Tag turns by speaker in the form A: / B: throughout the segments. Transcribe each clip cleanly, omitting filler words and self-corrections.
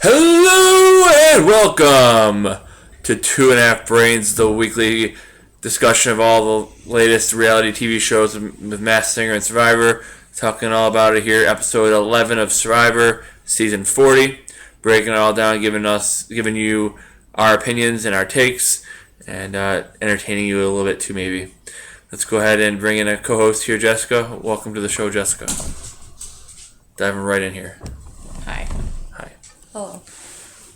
A: Hello and welcome to Two and a Half Brains, the weekly discussion of all the latest reality TV shows with Masked Singer and Survivor. Talking all about it here, episode 11 of Survivor, season 40. Breaking it all down, giving you our opinions and our takes, and entertaining you a little bit too, maybe. Let's go ahead and bring in a co-host here, Jessica. Welcome to the show, Jessica. Diving right in here.
B: Hi.
A: Hi.
B: Hello.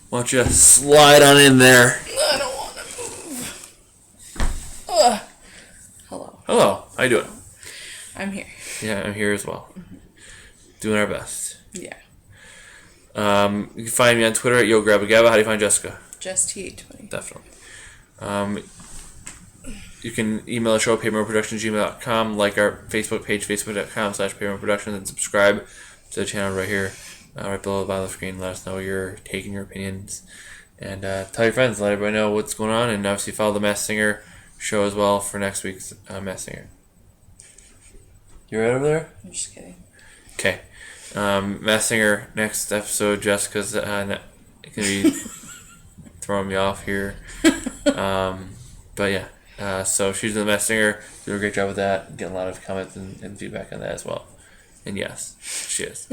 A: Why don't you slide on in there?
B: I don't want to move. Hello.
A: Hello. How you doing?
B: I'm here.
A: Yeah, I'm here as well. Doing our best.
B: Yeah.
A: You can find me on Twitter at YoGrabAGabba. How do you find Jessica?
B: Just T820.
A: Definitely. You can email the show at payrollproductions@gmail.com, like our Facebook page, facebook.com/payrollproductions, and subscribe to the channel right here, right below the bottom of the screen. Let us know your take and your opinions. And tell your friends, let everybody know what's going on, and obviously follow the Masked Singer show as well for next week's Masked Singer. You right over there?
B: I'm just kidding.
A: Okay. Masked Singer, next episode, Jessica's going to be throwing me off here. But yeah. So she's the Masked Singer, doing a great job with that, getting a lot of comments and feedback on that as well. And yes, she is.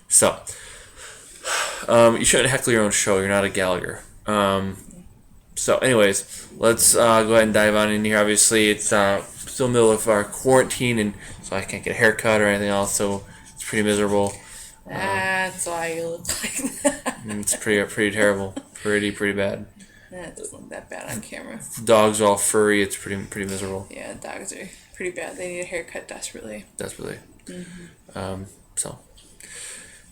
A: So, you shouldn't heckle your own show. You're not a Gallagher. So anyways, let's go ahead and dive on in here. Obviously, it's still in the middle of our quarantine, and so I can't get a haircut or anything else, so it's pretty miserable.
B: That's why you look like that.
A: It's pretty terrible. Pretty bad.
B: That doesn't look that bad on camera.
A: The dogs are all furry. It's pretty miserable.
B: Yeah, dogs are pretty bad. They need a haircut desperately.
A: Mm-hmm. So,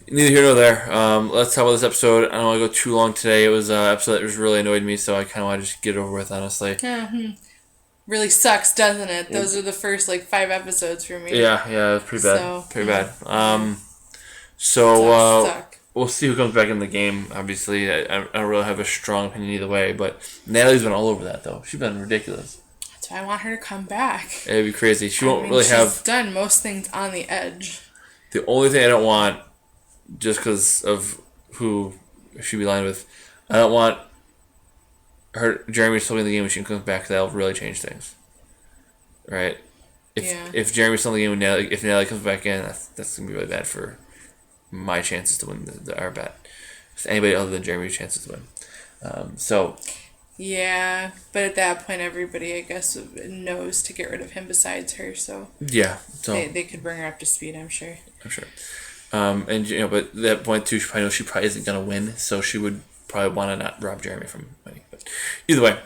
A: neither here nor there. Let's talk about this episode. I don't want to go too long today. It was an episode that really annoyed me, so I kind of want to just get it over with, honestly.
B: Really sucks, doesn't it? Those are the first 5 episodes for me.
A: Yeah, it was pretty bad. Pretty bad. We'll see who comes back in the game. Obviously, I don't really have a strong opinion either way, but Natalie's been all over that, though. She's been ridiculous.
B: That's why I want her to come back.
A: It'd be crazy. She won't really have...
B: She's done most things on the edge.
A: The only thing I don't want, just because of who she'd be lying with, I don't want Jeremy still be in the game when she comes back. That'll really change things, right? If Jeremy's still in the game when Natalie comes back in, that's gonna be really bad for my chances to win our bet. If anybody other than Jeremy's chances to win.
B: Yeah, but at that point, everybody, I guess, knows to get rid of him besides her, so...
A: Yeah, so...
B: They could bring her up to speed, I'm sure.
A: But at that point, too, she probably isn't going to win, so she would probably want to not rob Jeremy from winning. But either way,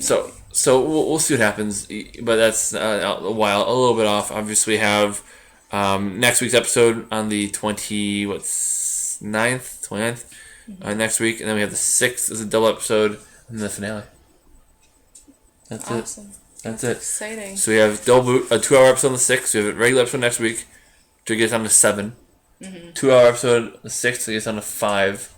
A: so we'll see what happens, but that's a little bit off. Obviously, we have next week's episode on the 29th next week, and then we have the 6th as a double episode, and the finale. That's
B: awesome.
A: That's it.
B: Exciting.
A: So we have a 2-hour episode on the 6th. We have a regular episode next week to get down to 7. 2-hour episode on the 6th to get down to 5.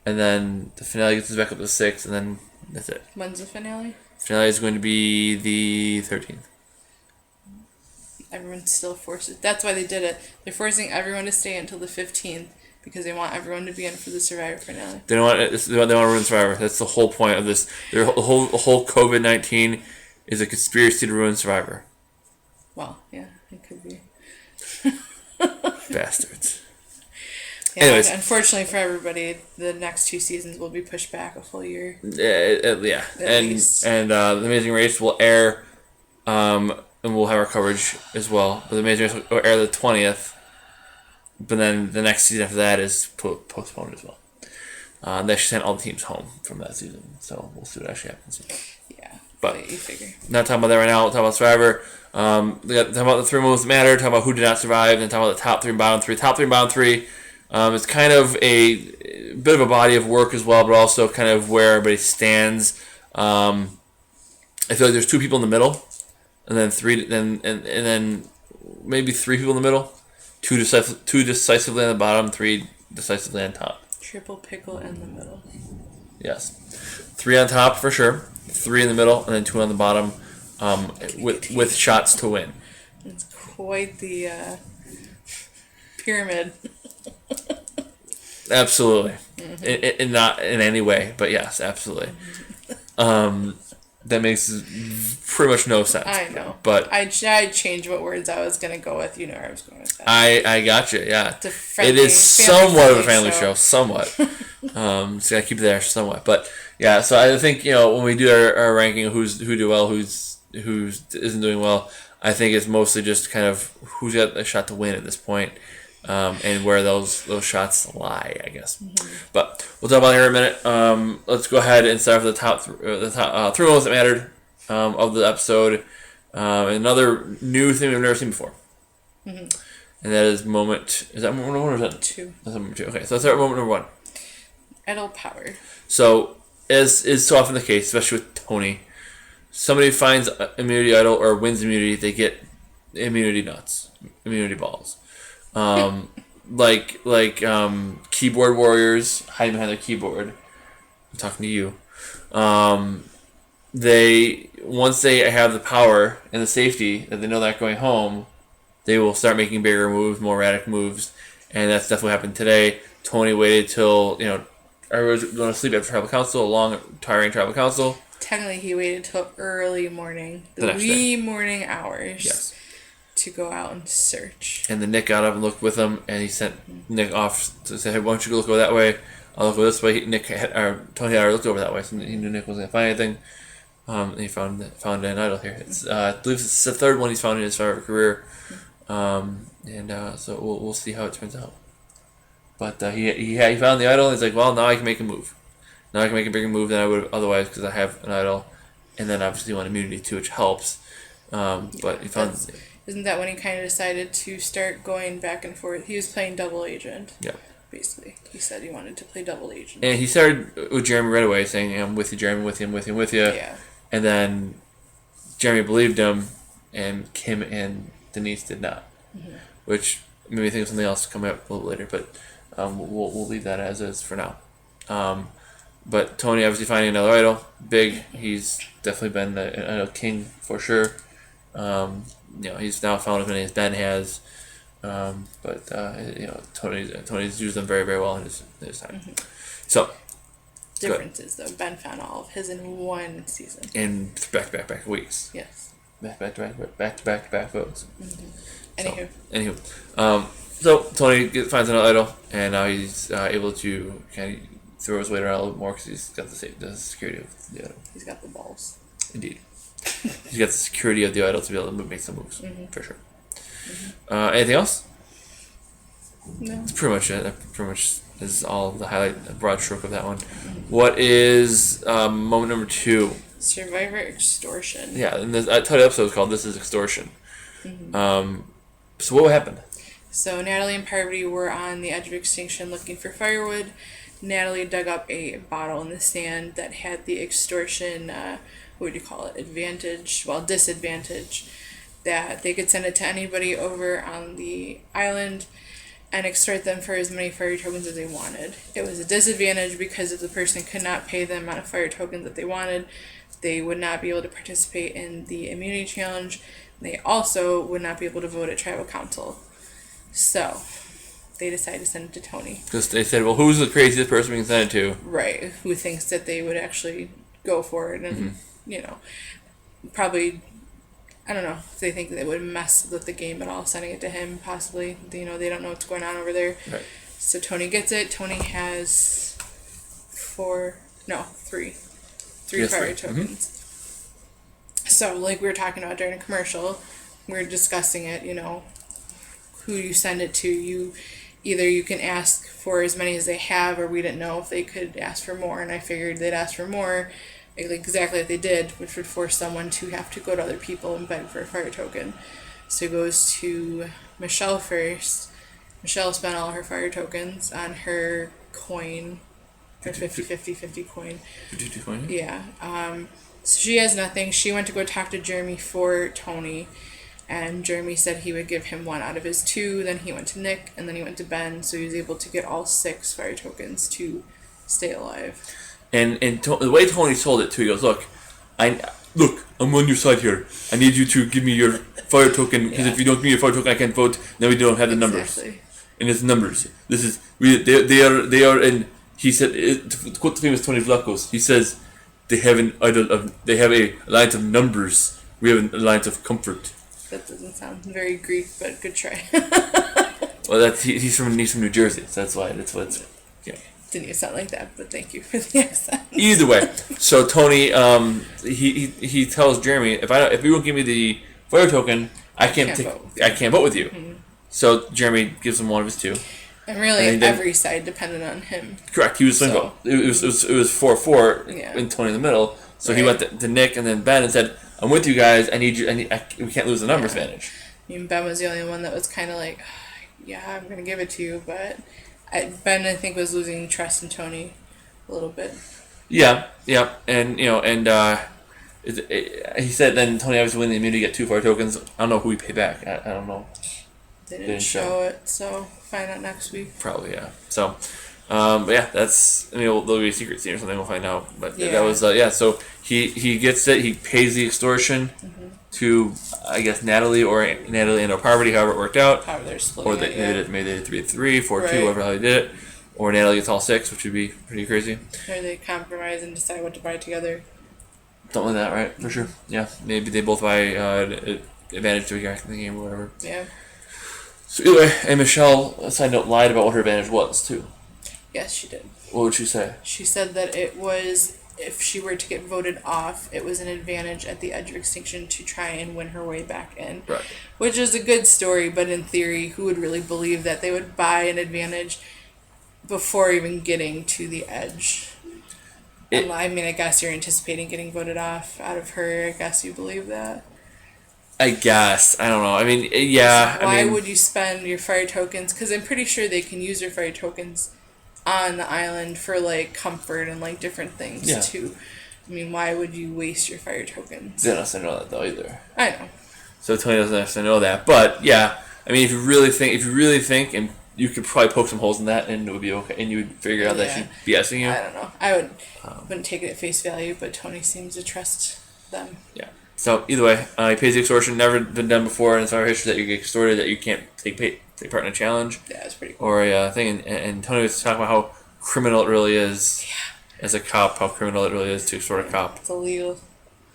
A: And then the finale gets us back up to 6, and then that's it.
B: When's the finale?
A: Finale is going to be the 13th.
B: Everyone still forces... That's why they did it. They're forcing everyone to stay until the 15th because they want everyone to be in for the Survivor finale.
A: They want to ruin Survivor. That's the whole point of this. Their whole COVID-19 is a conspiracy to ruin Survivor.
B: Well, yeah, it could be.
A: Bastards.
B: Yeah,
A: anyways,
B: unfortunately for everybody, the next 2 seasons will be pushed back a full year.
A: Yeah. And The Amazing Race will air, and we'll have our coverage as well. But The Amazing Race will air the 20th. But then the next season after that is postponed as well. They actually sent all the teams home from that season, so we'll see what actually happens.
B: Yeah,
A: but
B: you figure.
A: Not talking about that right now. We'll talk about Survivor. Talking about the 3 moves that matter. Talking about who did not survive, and talking about the top 3 and bottom 3. Top 3 and bottom 3. It's kind of a bit of a body of work as well, but also kind of where everybody stands. I feel like there's 2 people in the middle, and then 3, and then maybe 3 people in the middle. 2 decisively on the bottom, 3 decisively on top.
B: Triple pickle in the middle.
A: Yes. 3 on top for sure, 3 in the middle, and then 2 on the bottom, with shots to win.
B: It's quite the pyramid.
A: Absolutely. In not in any way, but yes, absolutely. That makes pretty much no sense.
B: I know.
A: But
B: I changed what words I was going to go with. You know where I was going with that.
A: I got you, yeah.
B: It's a friendly,
A: it is somewhat of a family
B: show.
A: show. Somewhat. Just gotta keep it there somewhat. But yeah, so I think, when we do our ranking of who do well, who isn't doing well, I think it's mostly just kind of who's got a shot to win at this point. And where those shots lie, I guess. But we'll talk about it here in a minute. Let's go ahead and start with the top three moments that mattered of the episode. Another new thing we've never seen before. And that is moment... Is that moment 1 or is that...
B: 2.
A: That's moment 2. Okay, so let's start with moment number 1.
B: Idol power.
A: So, as is so often the case, especially with Tony, somebody finds immunity idol or wins immunity, they get immunity nuts, immunity balls. Like keyboard warriors hiding behind their keyboard. I'm talking to you. They once they have the power and the safety that they know they're not going home, they will start making bigger moves, more erratic moves, and that's definitely what happened today. Tony waited till everyone was going to sleep after tribal council, a long, tiring tribal council.
B: Technically, he waited till early morning,
A: The next
B: wee morning hours.
A: Yes.
B: To go out and search.
A: And then Nick got up and looked with him, and he sent Nick off to say, "Hey, why don't you go look over that way? I'll look over this way." Tony had already looked over that way, so he knew Nick wasn't gonna find anything. And he found an idol here. It's I believe it's the third one he's found in his entire career. So we'll see how it turns out. But he found the idol, and he's like, well, now I can make a move. Now I can make a bigger move than I would have otherwise because I have an idol, and then obviously want immunity too, which helps. But he found.
B: Isn't that when he kind of decided to start going back and forth? He was playing double agent.
A: Yeah.
B: Basically, he said he wanted to play double agent.
A: And he started with Jeremy right away, saying, "I'm with you, Jeremy, I'm with you, I'm with you, I'm with you."
B: Yeah.
A: And then Jeremy believed him, and Kim and Denise did not, which made me think of something else coming up a little later. But we'll leave that as is for now. But Tony obviously finding another idol, big. He's definitely been an idol king for sure. He's now found as many as Ben has. Tony's used them very, very well in his time. So
B: Differences though. Ben found all of his in one season.
A: In back weeks.
B: Yes.
A: Back votes.
B: Anywho.
A: So Tony finds another idol, and now he's able to kind of throw his weight around a little more because he's got the security of the idol.
B: He's got the balls.
A: Indeed. He's got the security of the idol to be able to make some moves, for sure. Anything else?
B: No.
A: That's pretty much it. That pretty much is all the highlight, the broad stroke of that one. What is moment number 2?
B: Survivor extortion.
A: Yeah, and I title the episode is called "This Is Extortion." So what happened?
B: So Natalie and Parvati were on the edge of extinction looking for firewood. Natalie dug up a bottle in the sand that had the extortion, what would you call it, disadvantage, that they could send it to anybody over on the island and extort them for as many fire tokens as they wanted. It was a disadvantage because if the person could not pay the amount of fire tokens that they wanted, they would not be able to participate in the immunity challenge. They also would not be able to vote at tribal council. So they decided to send it to Tony.
A: Because they said, well, who's the craziest person we can send it to?
B: Right, who thinks that they would actually go for it and, probably, I don't know, if they think they would mess with the game at all, sending it to him, possibly. They don't know what's going on over there.
A: Right.
B: So Tony gets it. Tony has 3 fire tokens. So, like we were talking about during a commercial, we were discussing it, who you send it to. Either you can ask for as many as they have, or we didn't know if they could ask for more, and I figured they'd ask for more, exactly what they did, which would force someone to have to go to other people and beg for a fire token. So it goes to Michelle first. Michelle spent all her fire tokens on her coin, her 50 coin.
A: 52 coin?
B: Yeah. So she has nothing. She went to go talk to Jeremy for Tony, and Jeremy said he would give him 1 out of his 2. Then he went to Nick, and then he went to Ben, so he was able to get all 6 fire tokens to stay alive.
A: And the way Tony told it too, he goes, look, I'm on your side here. I need you to give me your fire token, because if you don't give me your fire token, I can't vote. Then we don't have the numbers. and it's numbers. This is they are, and he said, to quote the famous Tony Vlachos, he says, they have a alliance of numbers. We have an alliance of comfort.
B: That doesn't sound very Greek, but good try.
A: Well, he's from New Jersey, so that's why. That's what it's. Yeah.
B: Didn't even sound like that, but thank you for the accent.
A: Either way, so Tony, he tells Jeremy, if you won't give me the fire token, I can't vote with you. Mm-hmm. So Jeremy gives him one of his two.
B: And really, every side depended on him.
A: Correct. He was swing vote. It was 4-4, and Tony in the middle. So he went to Nick and then Ben and said, "I'm with you guys. I need you. We can't lose the numbers advantage."
B: I mean, Ben was the only one that was kind of like, "Yeah, I'm gonna give it to you," but Ben, I think, was losing trust in Tony a little bit. Yeah,
A: and he said then Tony obviously win the immunity, get 2 fire tokens. I don't know who we pay back. I don't know.
B: They didn't show it, so find out next week.
A: Probably, yeah. So, but yeah, that's, there'll be a secret scene or something. We'll find out. But that was So he gets it. He pays the extortion to, I guess, Natalie and Parvati, however it worked out.
B: However they're splitting
A: or they did it. Maybe they did 3-3, 4-2, whatever how they did it. Or Natalie gets all 6, which would be pretty crazy.
B: Or they compromise and decide what to buy together.
A: Something like that, right? For sure. Yeah. Maybe they both buy advantage to a guy in the game or whatever.
B: Yeah.
A: So either way, and Michelle, side note, lied about what her advantage was, too.
B: Yes, she did.
A: What would she say?
B: She said that it was, if she were to get voted off, it was an advantage at the edge of extinction to try and win her way back in.
A: Right.
B: Which is a good story, but in theory, who would really believe that they would buy an advantage before even getting to the edge? I guess you're anticipating getting voted off out of her. I guess you believe that.
A: I guess. I don't know.
B: Why would you spend your fire tokens? Because I'm pretty sure they can use their fire tokens on the island for, like, comfort and, like, different things, too. I mean, why would you waste your fire tokens?
A: They don't necessarily know that, though, either.
B: I know.
A: So Tony doesn't necessarily know that. But, yeah. I mean, if you really think, and you could probably poke some holes in that, and it would be okay, and you would figure out that she'd be BSing you.
B: I don't know. I wouldn't take it at face value, but Tony seems to trust them.
A: Yeah. So either way, he pays the extortion. Never been done before in our history that you get extorted, that you can't take part in a challenge.
B: Yeah, it's pretty cool.
A: Or a thing, and Tony was talking about how criminal it really is as a cop. How criminal it really is to extort a cop.
B: It's illegal.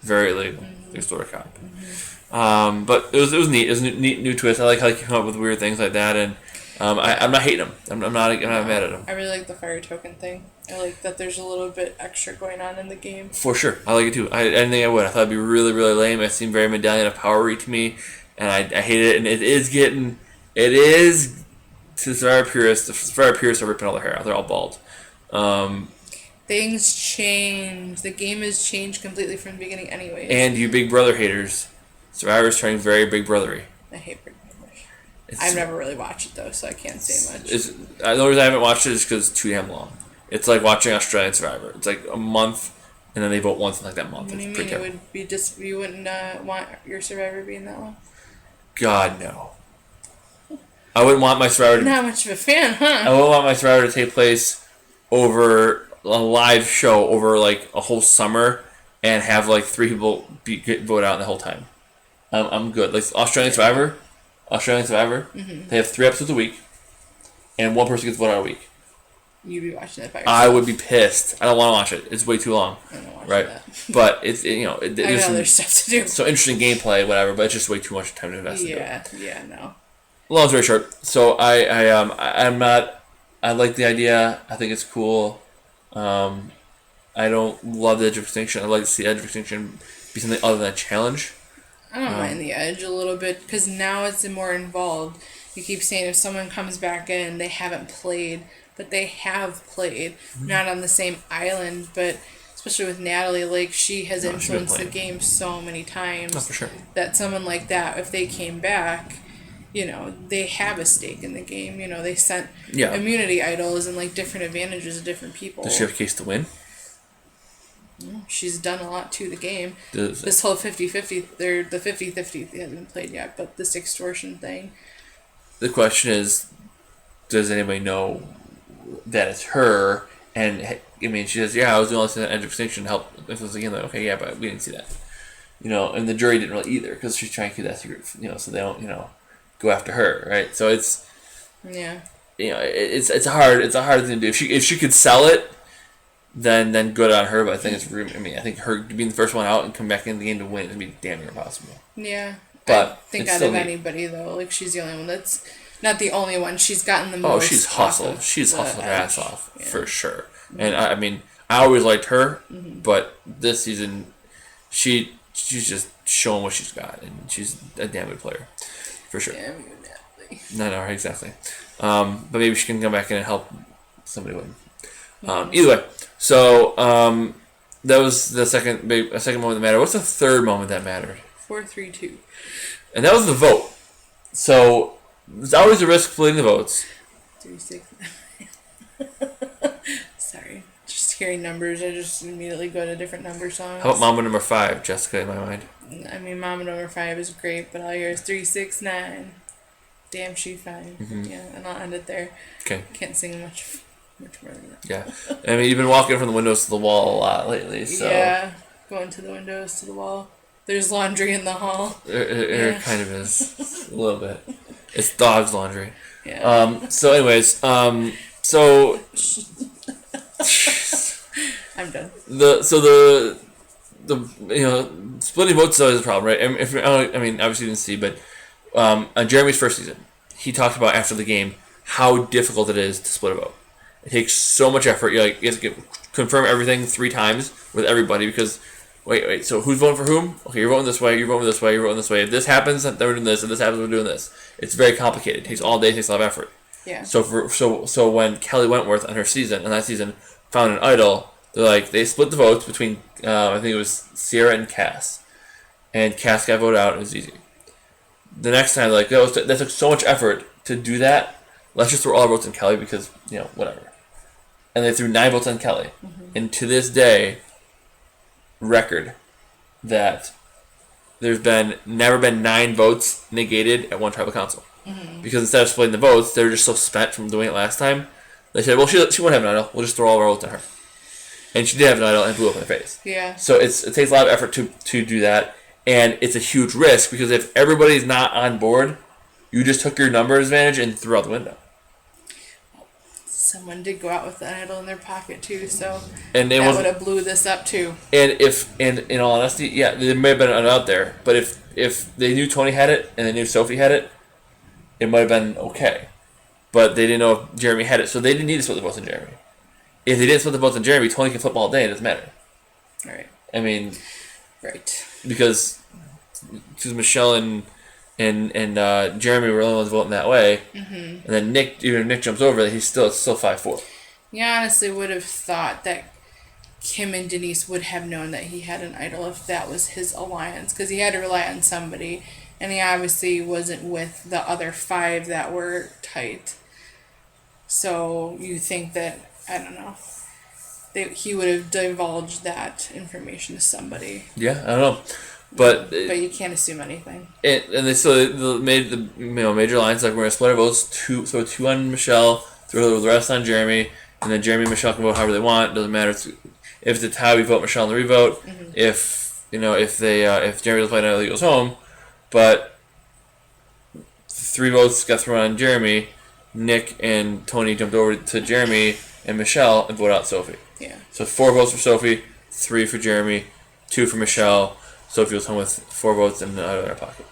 A: Very illegal to extort a cop. Mm-hmm. But it was neat. It was a neat new twist. I like how he came up with weird things like that, and I'm not hating him. I'm not mad at him.
B: I really like the fire token thing. I like that there's a little bit extra going on in the game.
A: For sure. I like it too. I didn't think I would. I thought it'd be really, really lame. It seemed very Medallion of Power-y to me, and I hated it. And it is to the Survivor purists. The Survivor purists are ripping all their hair out. They're all bald.
B: Things change. The game has changed completely from the beginning anyway.
A: And you Big Brother haters, Survivor's turning very Big Brothery.
B: I hate Big Brother. I've never really watched it, though, so I can't say much.
A: The only reason I haven't watched it is because it's too damn long. It's like watching Australian Survivor. It's like a month, and then they vote once in like that month.
B: What do you mean? It would be you wouldn't want your Survivor being that long?
A: God, no. I wouldn't want my Survivor to...
B: Not much of a fan, huh?
A: I wouldn't want my Survivor to take place over a live show over like a whole summer and have like 3 people get voted out the whole time. I'm good. Like Australian Survivor, they have 3 episodes a week, and 1 person gets voted out a week.
B: You'd be watching that by yourself.
A: I would be pissed. I don't want to watch it. It's way too long.
B: I don't watch
A: right?
B: That.
A: But it's
B: I know there's stuff to do.
A: So interesting gameplay, whatever. But it's just way too much time to invest.
B: No.
A: Long story short, so I'm not. I like the idea. I think it's cool. I don't love the Edge of Extinction. I'd like to see Edge of Extinction be something other than a challenge.
B: I don't mind the Edge a little bit because now it's more involved. You keep saying if someone comes back in, they haven't played. But they have played, not on the same island, but especially with Natalie, like she has influenced the game so many times
A: for sure.
B: that someone like that, if they came back, they have a stake in the game. They sent immunity idols and like different advantages of different people.
A: Does she have a case to win?
B: She's done a lot to the game. This whole 50-50, the 50-50 hasn't been played yet, but this extortion thing.
A: The question is, does anybody know that it's her? And I mean, she says, I was the only thing that Edge of Extinction helped influence the game. Like, okay, but we didn't see that. And the jury didn't really either because she's trying to keep that secret, so they don't, go after her, right? So it's...
B: Yeah.
A: it's a hard thing to do. If she could sell it, then good on her. But I think I think her being the first one out and come back in the game to win would be damn near impossible.
B: Yeah,
A: but
B: I think out of anybody though, like she's the only one that's not the only one. She's gotten the most.
A: Oh, she's hustled. She's hustled her ass off for sure. And I mean, I always liked her, but this season, she's just showing what she's got, and she's a damn good player, for sure.
B: Damn you, Natalie.
A: No, exactly. But maybe she can come back in and help somebody win. Either way, so that was the second moment that mattered. What's the third moment that mattered?
B: 4-3-2.
A: And that was the vote. So there's always a risk splitting the votes.
B: 3-6. Sorry, just hearing numbers, I just immediately go to different number songs.
A: How about Mama number 5, Jessica, in my mind?
B: I mean, Mama number 5 is great, but all I hear is 3-6-9. Damn, she fine. Yeah, and I'll end it there.
A: Okay.
B: Can't sing much more than that.
A: Yeah, I mean, you've been walking from the windows to the wall a lot lately, so
B: Yeah, going to the windows, to the wall. There's laundry in the hall.
A: It kind of is a little bit. It's dog's laundry.
B: Yeah.
A: So, anyways, so
B: I'm done.
A: the splitting votes is always a problem, right? I mean, obviously you didn't see, but on Jeremy's first season, he talked about after the game how difficult it is to split a vote. It takes so much effort. You have to confirm everything 3 times with everybody because wait. So who's voting for whom? Okay, you're voting this way. You're voting this way. You're voting this way. If this happens, then we're doing this. If this happens, we're doing this. It's very complicated. It takes all day. It takes a lot of effort.
B: Yeah.
A: So when Kelly Wentworth on that season found an idol, they split the votes between I think it was Sierra and Cass, and Cass got voted out. It was easy. The next time, that took so much effort to do that. Let's just throw all our votes in Kelly because whatever. And they threw 9 votes on Kelly, and to this day, record that there's never been 9 votes negated at one tribal council. Because instead of splitting the votes, they were just so spent from doing it last time. They said, well, she won't have an idol. We'll just throw all our votes on her. And she did have an idol and blew up in the face.
B: Yeah.
A: So it takes a lot of effort to do that. And it's a huge risk because if everybody's not on board, you just took your numbers advantage and threw out the window.
B: Someone did go out with an idol in their pocket too, so
A: and
B: that would have blew this up too.
A: And in all honesty, yeah, there may have been an out there, but if they knew Tony had it and they knew Sophie had it, it might have been okay. But they didn't know if Jeremy had it, so they didn't need to split the votes on Jeremy. If they didn't split the votes on Jeremy, Tony can flip all day. It doesn't matter.
B: Right.
A: I mean,
B: right.
A: Because Michelle and Jeremy were the only ones voting that way, and then Nick jumps over that, it's still 5-4.
B: Yeah, I honestly would have thought that Kim and Denise would have known that he had an idol if that was his alliance, because he had to rely on somebody, and he obviously wasn't with the other 5 that were tight. So you think that, I don't know, he would have divulged that information to somebody.
A: Yeah, I don't know. But
B: you can't assume anything.
A: And they made the major lines like we're gonna split our votes, throw 2 on Michelle, throw the rest on Jeremy, and then Jeremy and Michelle can vote however they want. It doesn't matter if it's a tie, we vote Michelle in the revote. If Jeremy doesn't play another, he goes home. But 3 votes got thrown on Jeremy. Nick and Tony jumped over to Jeremy and Michelle and voted out Sophie.
B: Yeah.
A: So 4 votes for Sophie, 3 for Jeremy, 2 for Michelle. Sophie was home with 4 votes and out of their pocket.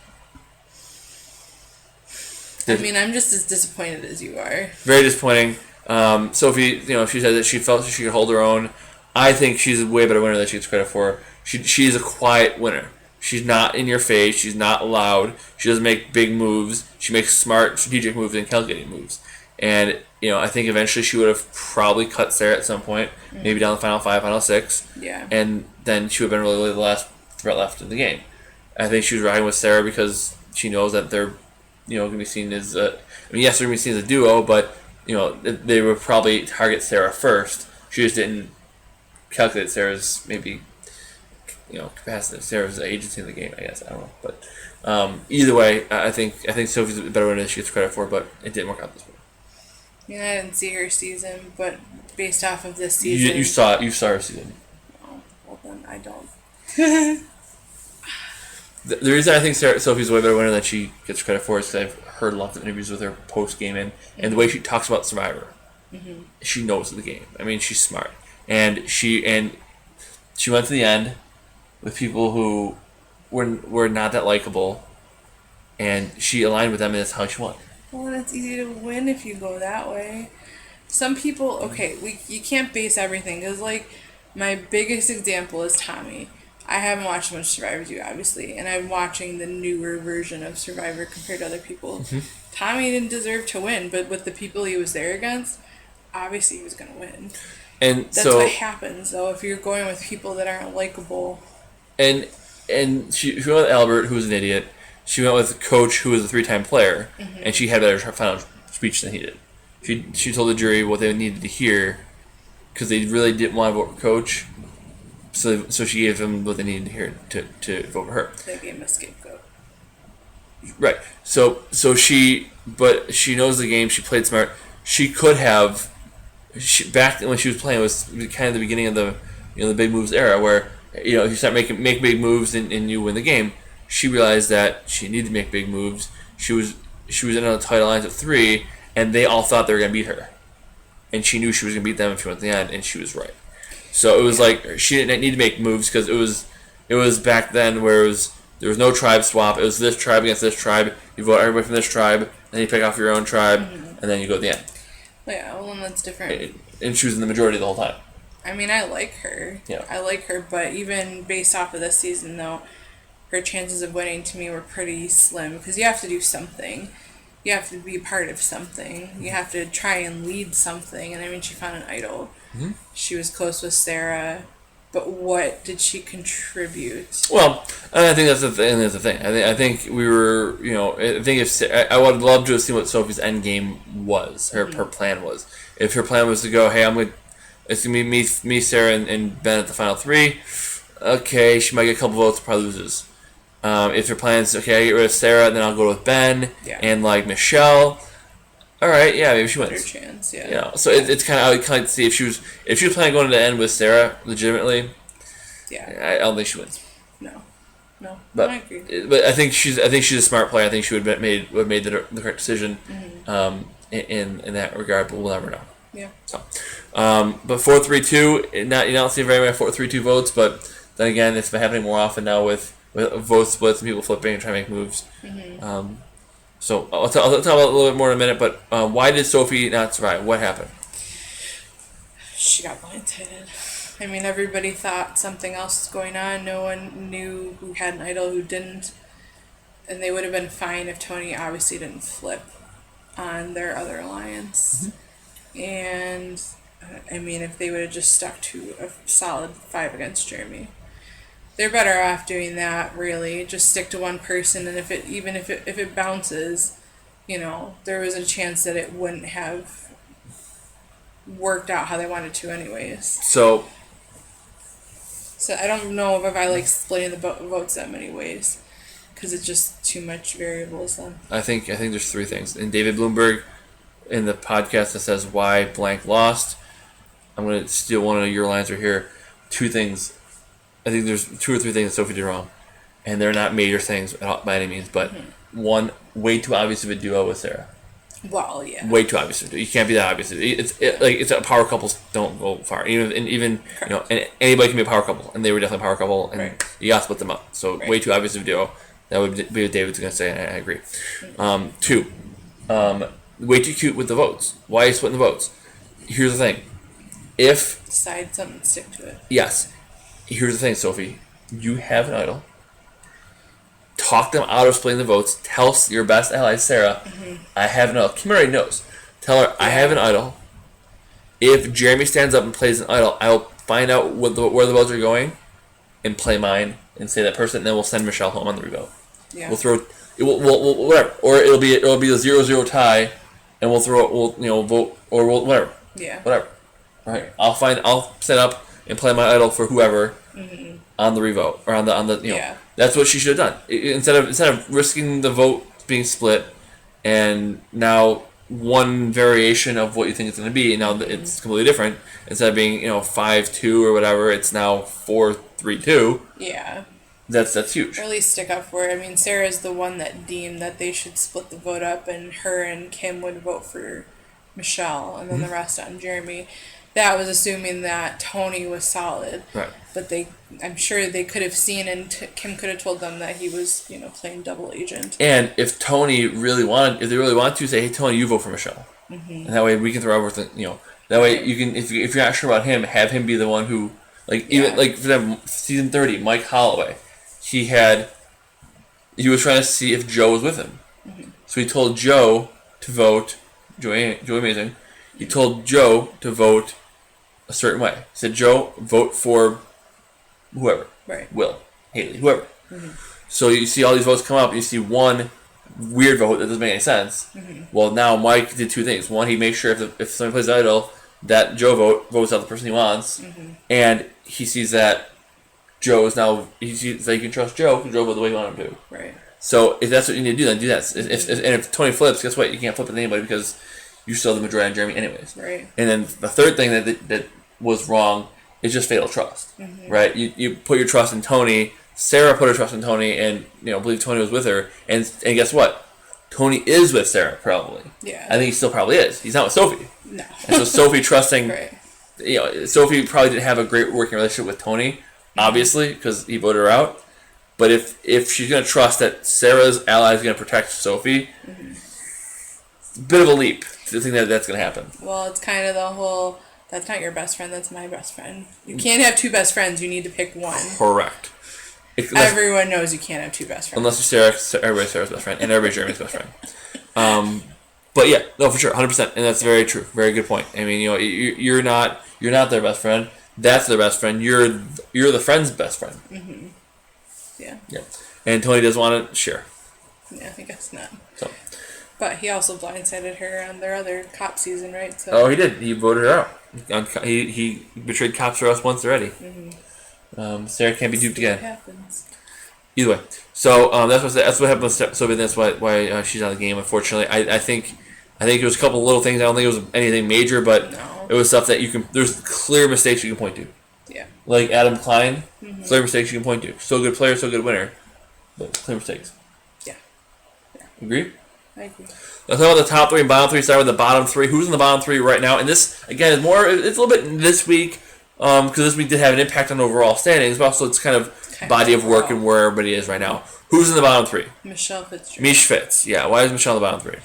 B: I mean, I'm just as disappointed as you are.
A: Very disappointing. Sophie, she said that she felt she could hold her own. I think she's a way better winner than she gets credit for. She's a quiet winner. She's not in your face. She's not loud. She doesn't make big moves. She makes smart, strategic moves and calculating moves. And, I think eventually she would have probably cut Sarah at some point, maybe down the final 5, final 6.
B: Yeah.
A: And then she would have been really the last threat left in the game. I think she was riding with Sarah because she knows that they're, going to be seen as yes, they're going to be seen as a duo, but, they would probably target Sarah first. She just didn't calculate Sarah's maybe, capacity, Sarah's agency in the game, I guess. I don't know. But either way, I think Sophie's a better winner than she gets credit for, but it didn't work out this way.
B: I didn't see her season, but based off of this season...
A: You saw her season.
B: Oh, well then, I don't.
A: The reason I think Sophie's a way better winner than she gets credit for is because heard lots of interviews with her post game, and the way she talks about Survivor, she knows the game. I mean, she's smart, and she went to the end with people who were not that likable, and she aligned with them, and that's how she won.
B: Well, it's easy to win if you go that way. Some people, okay, you can't base everything, because, like, my biggest example is Tommy. I haven't watched much Survivor as you, obviously, and I'm watching the newer version of Survivor compared to other people. Tommy didn't deserve to win, but with the people he was there against, obviously he was going to win.
A: And
B: that's what happens, though, if you're going with people that aren't likable.
A: And she went with Albert, who was an idiot. She went with Coach, who was a 3-time player, and she had a better final speech than he did. She told the jury what they needed to hear, because they really didn't want to vote for Coach. So she gave them what they needed to hear to vote for her.
B: They gave him a scapegoat.
A: Right. So she knows the game. She played smart. She could have. Back when she was playing, it was kind of the beginning of the the big moves era, where if you start make big moves and you win the game. She realized that she needed to make big moves. She was in a tight alliance of 3, and they all thought they were gonna beat her, and she knew she was gonna beat them if she went to the end, and she was right. So it was like she didn't need to make moves, because it was back then where there was no tribe swap. It was this tribe against this tribe. You vote everybody from this tribe, then you pick off your own tribe, and then you go to the end.
B: Yeah, well, then that's different.
A: And she was in the majority the whole time.
B: I mean, I like her.
A: Yeah.
B: I like her, but even based off of this season, though, her chances of winning to me were pretty slim, because you have to do something. You have to be part of something. You have to try and lead something. And I mean, she found an idol.
A: Mm-hmm.
B: She was close with Sarah, but what did she contribute?
A: Well, I think that's the thing. I think we were, I think I would love to have seen what Sophie's end game was. Her plan was. If her plan was to go, hey, it's gonna be me, Sarah, and Ben at the final 3. Okay, she might get a couple votes, probably loses. If her plan is, okay, I get rid of Sarah, then I'll go with Ben and like Michelle. All right, yeah, maybe she wins.
B: Better chance, yeah.
A: So it's kind of, I would kind of like to see if she was planning on going to the end with Sarah legitimately.
B: Yeah.
A: I don't think she wins.
B: No,
A: but
B: I agree.
A: But I think she's a smart player. I think she would have made the correct decision in that regard. But we'll never know.
B: Yeah.
A: So, but 4-3-2. You don't see very many 4-3-2 votes, but then again, it's been happening more often now with vote splits and people flipping and trying to make moves. So I'll talk about it a little bit more in a minute. But why did Sophie not survive? What happened?
B: She got blindsided. I mean, everybody thought something else was going on. No one knew who had an idol, who didn't. And they would have been fine if Tony obviously didn't flip on their other alliance. And, I mean, if they would have just stuck to a solid 5 against Jeremy. They're better off doing that, really. Just stick to one person, and if it bounces, there was a chance that it wouldn't have worked out how they wanted to anyways. So I don't know if I like splitting the votes that many ways, because it's just too much variables then.
A: I think there's 3 things. And David Bloomberg, in the podcast that says why blank lost, I'm going to steal one of your lines right here. 2 things. I think there's 2 or 3 things that Sophie did wrong, and they're not major things by any means. But one, way too obvious of a duo with Sarah.
B: Well, yeah.
A: Way too obvious. You can't be that obvious. It's a power couples don't go far. Even and anybody can be a power couple, and they were definitely a power couple, and you got to split them up. So way too obvious of a duo. That would be what David's going to say, and I agree. 2, way too cute with the votes. Why are you splitting the votes? Here's the thing. If
B: decide something, stick to it.
A: Yes. Here's the thing, Sophie. You have an idol. Talk them out of splitting the votes. Tell your best ally, Sarah, I have an idol. Kim already knows. Tell her, I have an idol. If Jeremy stands up and plays an idol, I'll find out where the votes are going and play mine and say that person, and then we'll send Michelle home on the revote.
B: Yeah.
A: We'll whatever. Or it'll be a 0-0 tie, and we'll vote, or whatever.
B: Yeah.
A: Whatever. All right. I'll set up and play my idol for whoever on the revote or on the That's what she should have done. Instead of risking the vote being split, and now one variation of what you think it's going to be, and now it's completely different. Instead of being 5-2 or whatever, it's now 4-3-2.
B: Yeah.
A: That's huge.
B: Or at least stick up for it. I mean, Sarah's the one that deemed that they should split the vote up, and her and Kim would vote for Michelle, and then the rest on Jeremy. That was assuming that Tony was solid.
A: Right.
B: But I'm sure they could have seen, and Kim could have told them that he was, playing double agent.
A: And if they really want to, say, hey, Tony, you vote for Michelle. And that way we can throw over, that way you can, if you're not sure about him, have him be the one who, even, for them, season 30, Mike Holloway, he was trying to see if Joe was with him. So he told Joe to vote, Joey Amazing, he told Joe to vote a certain way. He said, Joe, vote for whoever.
B: Right.
A: Will, Haley, whoever. So you see all these votes come up, you see one weird vote that doesn't make any sense. Well, now Mike did two things. One, he makes sure if somebody plays idol, that Joe votes out the person he wants, and he sees that Joe is now, he sees that you can trust Joe because Joe voted the way you want him to.
B: Right.
A: So if that's what you need to do, then do that. And if Tony flips, guess what? You can't flip it to anybody because you still have the majority on Jeremy anyways.
B: Right.
A: And then the third thing that was wrong is just fatal trust. Right? You put your trust in Tony. Sarah put her trust in Tony and believed Tony was with her. And guess what? Tony is with Sarah probably.
B: Yeah.
A: I think he still probably is. He's not with Sophie.
B: No.
A: And so Sophie trusting,
B: right.
A: Sophie probably didn't have a great working relationship with Tony, obviously, because he voted her out. But if she's going to trust that Sarah's ally is going to protect Sophie, it's a bit of a leap to think that that's going to happen.
B: Well, it's kind of the whole, that's not your best friend, that's my best friend. You can't have two best friends, you need to pick one.
A: Correct.
B: Everyone knows you can't have two best friends.
A: Unless you're everybody's Sarah's best friend, and everybody's Jeremy's best friend. But yeah, no, for sure, 100%, and that's very true. Very good point. I mean, you're not their best friend. That's their best friend. You're the friend's best friend.
B: Yeah.
A: Yeah. And Tony doesn't want to share.
B: Yeah, I guess not.
A: So.
B: But he also blindsided her on their other cop season, right? So.
A: Oh, he did. He voted her out. He betrayed cops for us once already. Sarah can't be duped again.
B: What happens.
A: Either way. So that's what happened with Sophie. That's why she's out of the game. Unfortunately, I think it was a couple of little things. I don't think it was anything major, but it was stuff that there's clear mistakes you can point to.
B: Yeah.
A: Like Adam Klein, clear mistakes you can point to. So good player, so good winner, but clear mistakes.
B: Yeah.
A: Agree?
B: I agree.
A: Let's talk about the top three and bottom three. Start with the bottom three. Who's in the bottom three right now? And this again is more. It's a little bit this week because this week did have an impact on overall standings, but also it's kind of body of work and where everybody is right now. Who's in the bottom three?
B: Michelle Fitzgerald.
A: Mish Fitz. Yeah. Why is Michelle in the bottom three?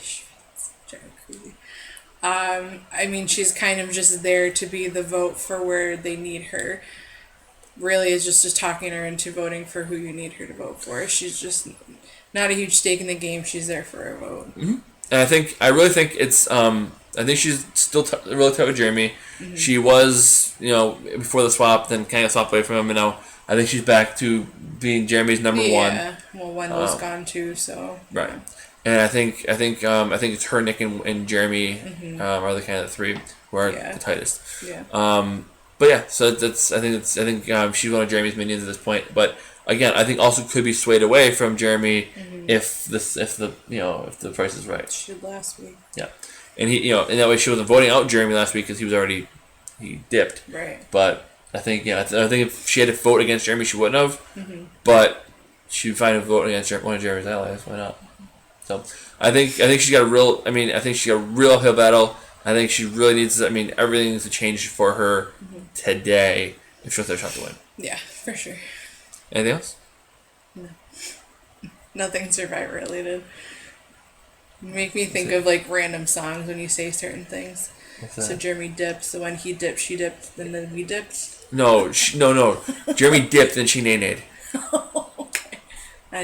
B: I mean, she's kind of just there to be the vote for where they need her. Really, is just talking her into voting for who you need her to vote for. She's just not a huge stake in the game. She's there for a vote.
A: And I really think it's. I think she's still really tough with Jeremy. She was, before the swap, then kind of swapped away from him, and now I think she's back to being Jeremy's number one.
B: Yeah, well, one was gone too, so.
A: Right.
B: Yeah.
A: And I think it's her, Nick, and Jeremy are the kind of the three who are the tightest.
B: Yeah.
A: But yeah, so I think she's one of Jeremy's minions at this point. But again, I think also could be swayed away from Jeremy if the price is right.
B: She did last week.
A: Yeah, and in that way she wasn't voting out Jeremy last week because he dipped.
B: Right.
A: But I think if she had to vote against Jeremy, she wouldn't have. But she'd find a vote against one of Jeremy's allies. Why not? So I think she's got a real. I think she's got a real uphill battle. I think she really needs. Everything needs to change for her today if she wants their shot to win.
B: Yeah, for sure.
A: Anything else?
B: No. Nothing Survivor related. You make me think of random songs when you say certain things.
A: What's that?
B: So Jeremy dipped. So when he dipped, she dipped, and then we dipped.
A: No. Jeremy dipped and she nay-nayed.
B: Okay.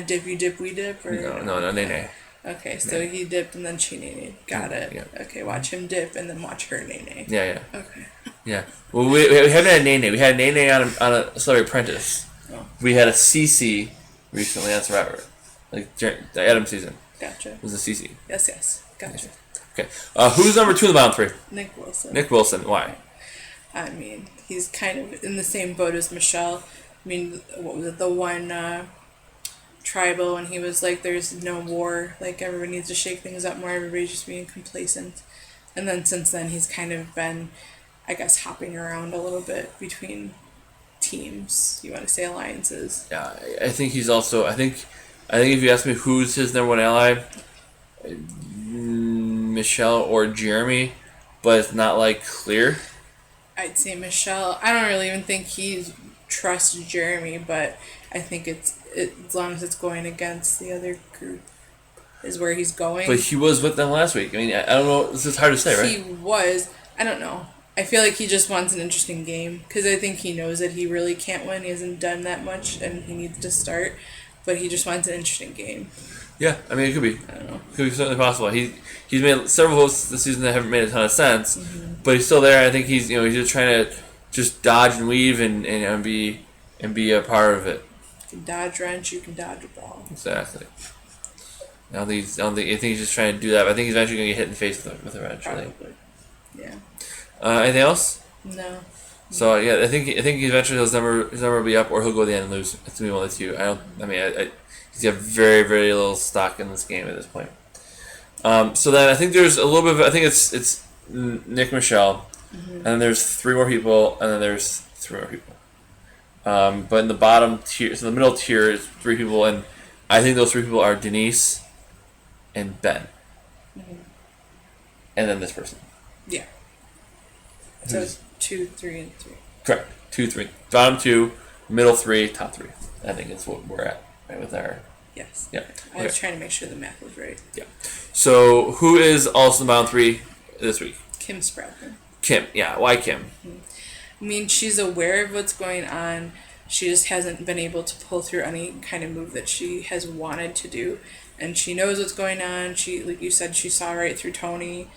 B: Dip, you dip, we dip? Or?
A: No, nay-nay.
B: Okay, so he dipped and then she nay-nayed. Got it.
A: Yeah.
B: Okay, watch him dip and then watch her nay-nay.
A: Yeah.
B: Okay.
A: Yeah. Well, we haven't had nay-nay. We had a nay-nay on a Celebrity Apprentice.
B: Oh.
A: We had a CC recently on Survivor. The Adam season.
B: Gotcha.
A: It was a CC.
B: Yes. Gotcha.
A: Okay. Who's number 2 in the bottom three?
B: Nick Wilson.
A: Nick Wilson. Why?
B: I mean, he's kind of in the same boat as Michelle. I mean, what was it? The one tribal when he was like, there's no war. Everybody needs to shake things up more. Everybody's just being complacent. And then since then, he's kind of been, I guess, hopping around a little bit between teams. You want to say alliances?
A: Yeah, I think he's also. I think if you ask me who's his number one ally, Michelle or Jeremy, but it's not like clear.
B: I'd say Michelle. I don't really even think he trusts Jeremy, but I think as long as it's going against the other group, is where he's going.
A: But he was with them last week. I mean, I don't know. This is hard to say, right?
B: He was. I don't know. I feel like he just wants an interesting game because I think he knows that he really can't win. He hasn't done that much, and he needs to start. But he just wants an interesting game.
A: Yeah, I mean, it could be.
B: I don't know.
A: It could be certainly possible. He's made several votes this season that haven't made a ton of sense, but he's still there. I think he's he's just trying to just dodge and weave and be a part of it.
B: You can dodge wrench. You can dodge a ball.
A: Exactly. I think he's just trying to do that. But I think he's eventually going to get hit in the face with a wrench.
B: Probably. Yeah.
A: Anything else?
B: No.
A: So yeah, I think eventually his number will be up, or he'll go to the end and lose. It's gonna be one of the two. He's got very, very little stock in this game at this point. So then I think there's a little bit of, I think it's Nick, Michelle, and then there's 3 more people, and then there's 3 more people. But in the bottom tier, so the middle tier is 3 people, and I think those 3 people are Denise and Ben, and then this person.
B: Yeah. So 2, 3, and 3.
A: Correct. 2, 3. Bottom 2, middle 3, top 3. I think that's what we're at, right, with our...
B: Yes.
A: Yeah.
B: I was trying to make sure the math was right.
A: Yeah. So, who is also in the bottom 3 this week?
B: Kim Spradlin.
A: Kim. Yeah. Why Kim?
B: I mean, she's aware of what's going on. She just hasn't been able to pull through any kind of move that she has wanted to do. And she knows what's going on. She, like you said, she saw right through Tony.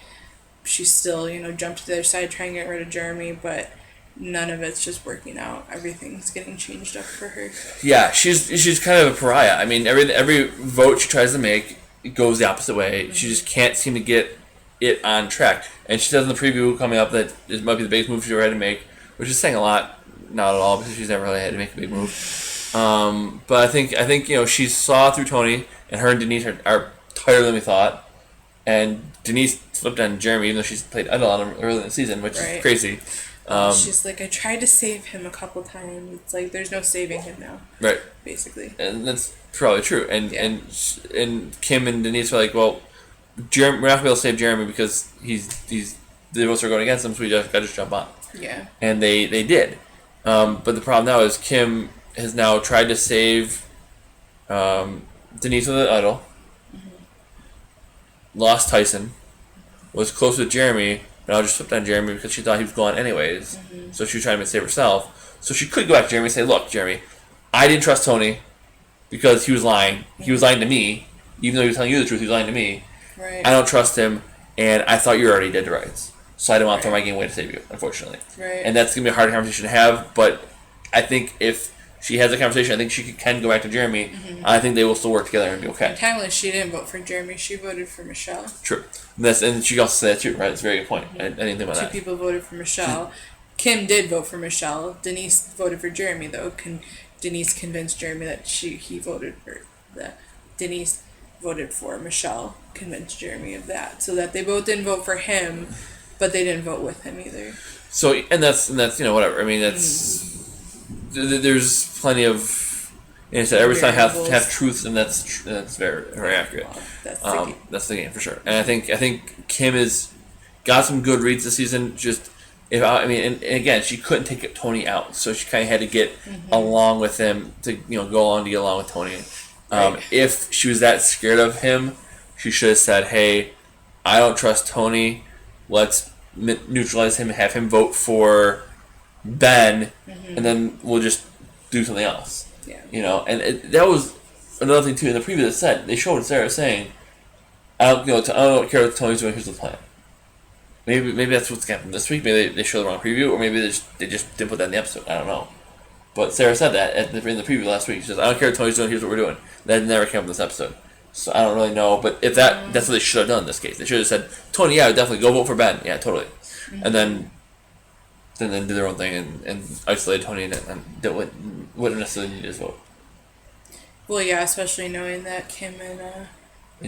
B: She's still, jumped to the other side trying to get rid of Jeremy, but none of it's just working out. Everything's getting changed up for her.
A: Yeah, she's kind of a pariah. I mean, every vote she tries to make, it goes the opposite way. She just can't seem to get it on track. And she says in the preview coming up that it might be the biggest move she's ever had to make, which is saying a lot. Not at all, because she's never really had to make a big move. But I think she saw through Tony, and her and Denise are tighter than we thought. And Denise flipped on Jeremy, even though she's played idle on him early in the season, which is crazy.
B: She's like, I tried to save him a couple times. It's like there's no saving him now.
A: Right.
B: Basically.
A: And that's probably true. And Kim and Denise were like, well, we're not gonna be able to save Jeremy because the votes are going against him, so we just got to jump on.
B: Yeah.
A: And they did. But the problem now is Kim has now tried to save Denise with an idol. Lost Tyson. Was close with Jeremy, but I just flipped on Jeremy because she thought he was gone anyways. So she was trying to save herself. So she could go back to Jeremy and say, look, Jeremy, I didn't trust Tony because he was lying. He was lying to me. Even though he was telling you the truth, he was lying to me.
B: Right.
A: I don't trust him, and I thought you were already dead to rights. So I didn't want to throw my game away to save you, unfortunately.
B: Right.
A: And that's going to be a hard conversation to have, but I think if she has a conversation, I think she can go back to Jeremy. I think they will still work together and be okay.
B: Technically, she didn't vote for Jeremy. She voted for Michelle.
A: True. And she also said that too, right? That's a very good point. I didn't think about that.
B: 2 people voted for Michelle. Kim did vote for Michelle. Denise voted for Jeremy, though. Denise convinced Jeremy that he voted for Denise voted for Michelle, convinced Jeremy of that, so that they both didn't vote for him, but they didn't vote with him either.
A: So and that's whatever. I mean that's there's plenty of. And so every time have truths, and that's very, very accurate. Well, that's the game for sure. And I think Kim has got some good reads this season. Just and again, she couldn't take Tony out, so she kind of had to get along with him to go along to get along with Tony. Right. If she was that scared of him, she should have said, "Hey, I don't trust Tony. Let's neutralize him and have him vote for Ben, and then we'll just do something else." Yeah. And that was another thing too. In the preview that said they showed Sarah saying, "I don't care what Tony's doing. Here's the plan." Maybe that's what's happened this week. Maybe they showed the wrong preview, or maybe they just didn't put that in the episode. I don't know. But Sarah said that in the preview last week. She says, "I don't care what Tony's doing. Here's what we're doing." That never came up in this episode, so I don't really know. But if that's what they should have done in this case. They should have said, "Tony, yeah, definitely go vote for Ben. Yeah, totally," and then do their own thing and isolate Tony and wouldn't necessarily need his vote. Well,
B: yeah, especially knowing that Kim and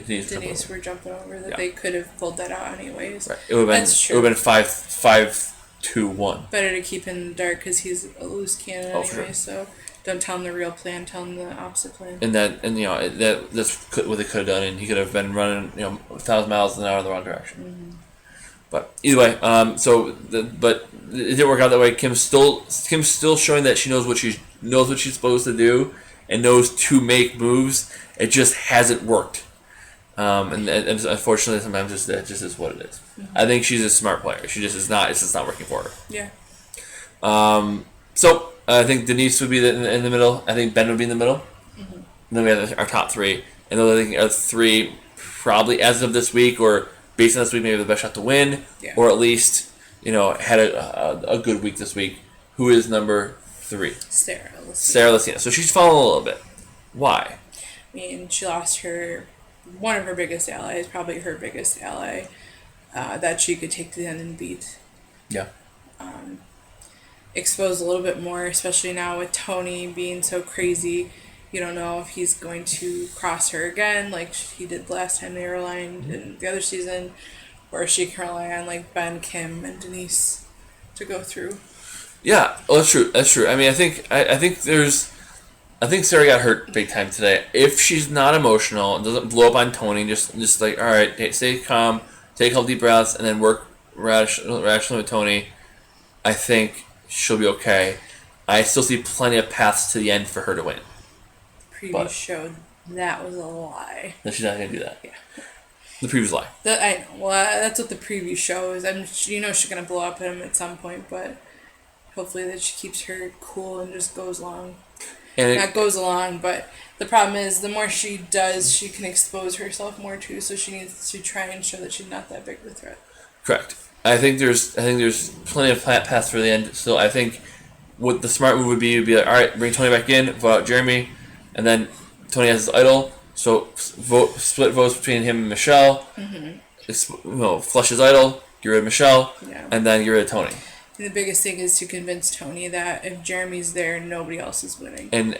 B: Denise were jumping over, that they could have pulled that out anyways.
A: Right. It would have been 5 2-1.
B: Better to keep him in the dark because he's a loose cannon
A: Oh, for
B: anyway.
A: sure.
B: So don't tell him the real plan. Tell him the opposite plan.
A: And that's what they could have done, and he could have been running 1,000 miles an hour in the wrong direction.
B: Mm-hmm.
A: But either way, but it didn't work out that way. Kim's still showing that she knows what she's supposed to do and knows to make moves. It just hasn't worked. And unfortunately, sometimes that just is what it is.
B: Mm-hmm.
A: I think she's a smart player. She just is not. It's just not working for her.
B: Yeah.
A: So I think Denise would be in the middle. I think Ben would be in the middle.
B: Mm-hmm.
A: And then we have our top three. And those I think are three probably as of this week or based on this week maybe the best shot to win,
B: Yeah.
A: or at least had a good week this week. Who is number 3?
B: Sarah.
A: Sarah Lucina. So she's fallen a little bit. Why?
B: I mean, she lost one of her biggest allies, probably her biggest ally, that she could take to the end and beat.
A: Yeah.
B: Expose a little bit more, especially now with Tony being so crazy. You don't know if he's going to cross her again, like he did last time they were aligned in the other season, or she can rely on like Ben, Kim, and Denise to go through.
A: Yeah, well, that's true. That's true. I mean, I think Sarah got hurt big time today. If she's not emotional and doesn't blow up on Tony, just like, all right, stay calm, take a couple deep breaths, and then work rationally with Tony, I think she'll be okay. I still see plenty of paths to the end for her to win.
B: Preview showed that was a lie.
A: No, she's not going to do that.
B: Yeah.
A: The preview's lie.
B: I know. Well, that's what the preview shows. She's gonna blow up at him at some point, but hopefully that she keeps her cool and just goes along. Not goes along, but the problem is the more she does, she can expose herself more too. So she needs to try and show that she's not that big of a threat.
A: Correct. I think there's plenty of paths for the end. So I think what the smart move would be like, all right, bring Tony back in, vote out Jeremy, and then Tony has his idol. So split votes between him and Michelle. Mm-hmm. Flush his idol, get rid of Michelle, and then get rid of Tony.
B: And the biggest thing is to convince Tony that if Jeremy's there, nobody else is winning.
A: And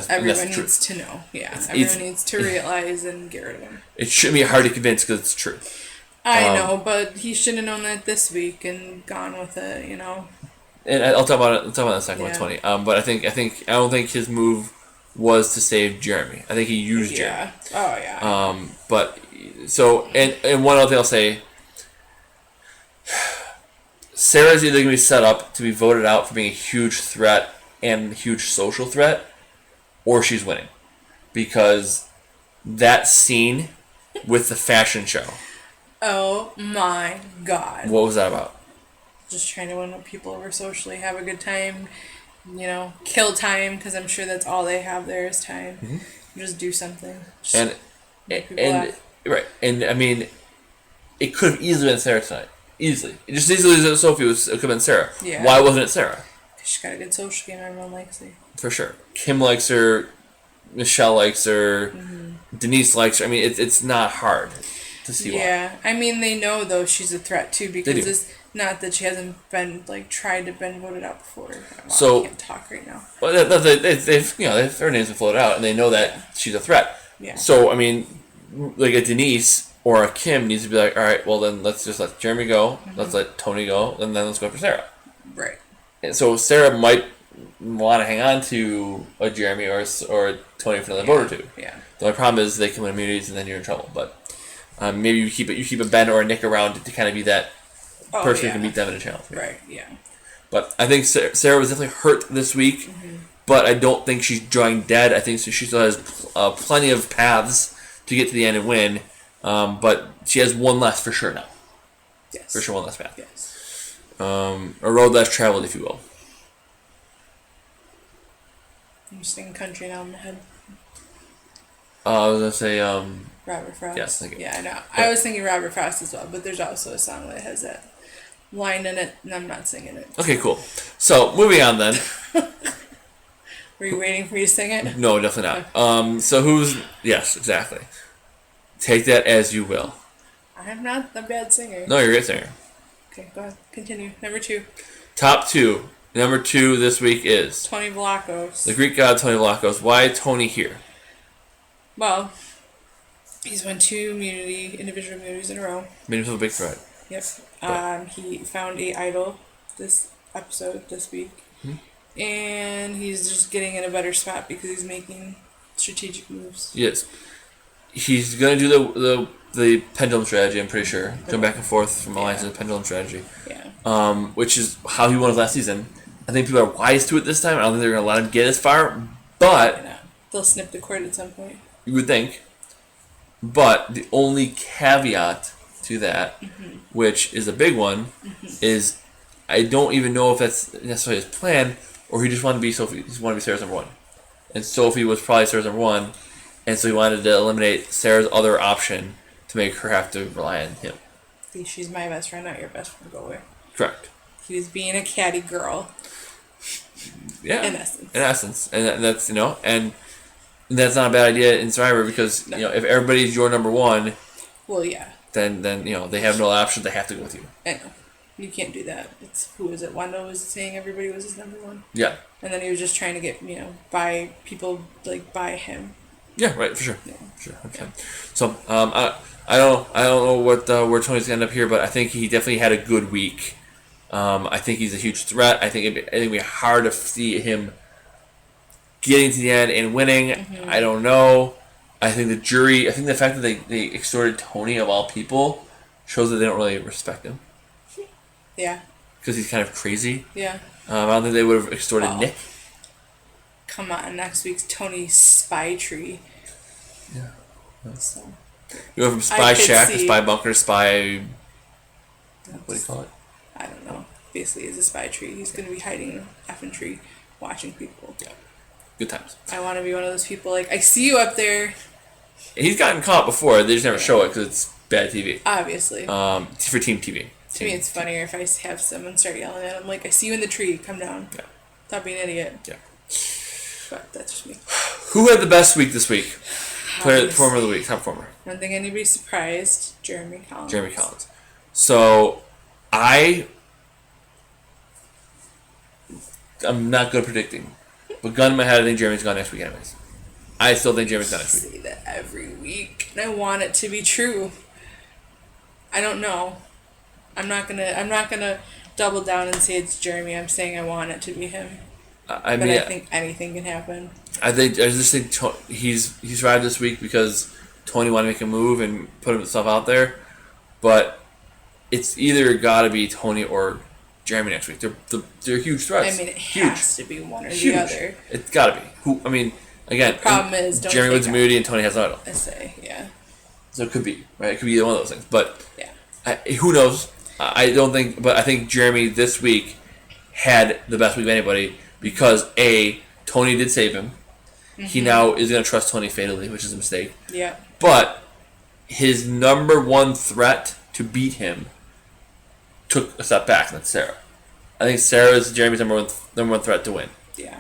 B: everyone needs to know. Yeah, everyone needs to realize and get rid of him.
A: It shouldn't be hard to convince because it's true.
B: I know, but he should have known that this week and gone with it.
A: And I'll talk about it. In a second with Tony. But I don't think his move was to save Jeremy. I think he used Jeremy.
B: Oh yeah.
A: But so and one other thing I'll say. Sarah's either going to be set up to be voted out for being a huge threat and a huge social threat, or she's winning. Because that scene with the fashion show.
B: Oh my God.
A: What was that about?
B: Just trying to win people over socially, have a good time, kill time, because I'm sure that's all they have there is time. Mm-hmm. Just do something. Just
A: right. And I mean, it could have easily been Sarah tonight. Easily. Just easily as Sophie it could have been Sarah.
B: Yeah.
A: Why wasn't it Sarah?
B: She's got a good social game. Everyone likes her.
A: For sure. Kim likes her. Michelle likes her.
B: Mm-hmm.
A: Denise likes her. I mean, it's not hard to see why.
B: Yeah. I mean, they know, though, she's a threat, too, because it's not that she hasn't been, tried to been voted out before. I can't talk right now.
A: Well, they've their names have floated out, and they know that she's a threat.
B: Yeah.
A: So, I mean, like a Denise or a Kim needs to be like, all right, well then let's just let Jeremy go, let's let Tony go, and then let's go for Sarah.
B: Right.
A: And so Sarah might want to hang on to a Jeremy or Tony for another vote or two.
B: Yeah.
A: The only problem is they can win immunities and then you're in trouble. But maybe you keep a Ben or a Nick around to kind of be that person who can beat them in a challenge.
B: Right. Yeah.
A: But I think Sarah was definitely hurt this week, but I don't think she's drawing dead. I think she still has plenty of paths to get to the end and win. But she has one less for sure now.
B: Yes.
A: For sure, one less path.
B: Yes.
A: A road less traveled, if you will.
B: I'm just thinking country now in my head.
A: I was gonna say
B: Robert Frost.
A: Yes, thank you.
B: Yeah, I know. Yeah. I was thinking Robert Frost as well, but there's also a song that has that line in it, and I'm not singing it.
A: Okay, cool. So moving on then.
B: Were you waiting for me to sing it?
A: No, definitely not. So who's yes, exactly. Take that as you will.
B: I'm not a bad singer.
A: No, you're a great singer.
B: Okay, go ahead. Continue. Number 2.
A: Top 2. Number 2 this week is
B: Tony Vlachos.
A: the Greek god Tony Vlachos. Why Tony here?
B: Well, he's won 2 individual immunities in a row.
A: Made himself a big threat.
B: Yep. He found a idol this episode this week.
A: Mm-hmm.
B: And he's just getting in a better spot because he's making strategic moves.
A: Yes. He's going to do the pendulum strategy, I'm pretty sure. Going back and forth from alliance to the pendulum strategy.
B: Yeah.
A: Which is how he won his last season. I think people are wise to it this time. I don't think they're going to let him get as far, but
B: they'll snip the cord at some point.
A: You would think. But the only caveat to that, which is a big one, is I don't even know if that's necessarily his plan, or he just wanted to be Sophie. He just wanted to be Sarah's number one, and Sophie was probably Sarah's number one, and so he wanted to eliminate Sarah's other option to make her have to rely on him.
B: She's my best friend, not your best friend. Go away.
A: Correct.
B: He was being a catty girl.
A: Yeah.
B: In essence.
A: In essence, and that's and that's not a bad idea in Survivor because if everybody's your number one,
B: well, yeah,
A: then they have no option. They have to go with you.
B: I know. You can't do that. Who was it? Wendell was saying everybody was his number one.
A: Yeah.
B: And then he was just trying to get buy people buy him.
A: Yeah, right, for sure.
B: Yeah.
A: Sure. Okay. Yeah. So I don't know what where Tony's gonna end up here, but I think he definitely had a good week. I think he's a huge threat. I think it'd be hard to see him getting to the end and winning. Mm-hmm. I don't know. I think the fact that they extorted Tony of all people shows that they don't really respect him.
B: Yeah. Because
A: he's kind of crazy.
B: Yeah.
A: I don't think they would have extorted Nick.
B: Come on, next week's Tony spy tree.
A: Yeah.
B: So.
A: You go from spy shack to spy bunker to spy. What do you call it?
B: I don't know. Basically, it's a spy tree. He's going to be hiding in an effing tree, watching people.
A: Yeah. Good times.
B: I want to be one of those people I see you up there.
A: He's gotten caught before. They just never show it because it's bad TV.
B: Obviously.
A: For Team TV.
B: To me, it's funnier if I have someone start yelling at him, I see you in the tree, come down.
A: Yeah.
B: Stop being an idiot.
A: Yeah.
B: But that's just me.
A: Who had the best week this week? Player performer of the week, top performer.
B: I don't think anybody's surprised. Jeremy Collins.
A: So, I'm not good at predicting. But gun in my head, I think Jeremy's gone next week anyways. I still think Jeremy's gone next week.
B: I say that every week. And I want it to be true. I don't know. I'm not gonna double down and say it's Jeremy. I'm saying I want it to be him. I think anything can happen. I
A: just think he's survived this week because Tony wanted to make a move and put himself out there, but it's either got to be Tony or Jeremy next week. They're huge threats.
B: It has to be one or the other.
A: It's got to be. Again,
B: the problem is
A: Jeremy wins immunity and Tony has no idol.
B: I say, yeah.
A: So it could be right. It could be either one of those things, but
B: yeah.
A: Who knows? I don't think, but I think Jeremy this week had the best week of anybody because Tony did save him. Mm-hmm. He now is going to trust Tony fatally, which is a mistake.
B: Yeah.
A: But his number one threat to beat him took a step back, and that's Sarah. I think Sarah is Jeremy's number one threat to win.
B: Yeah.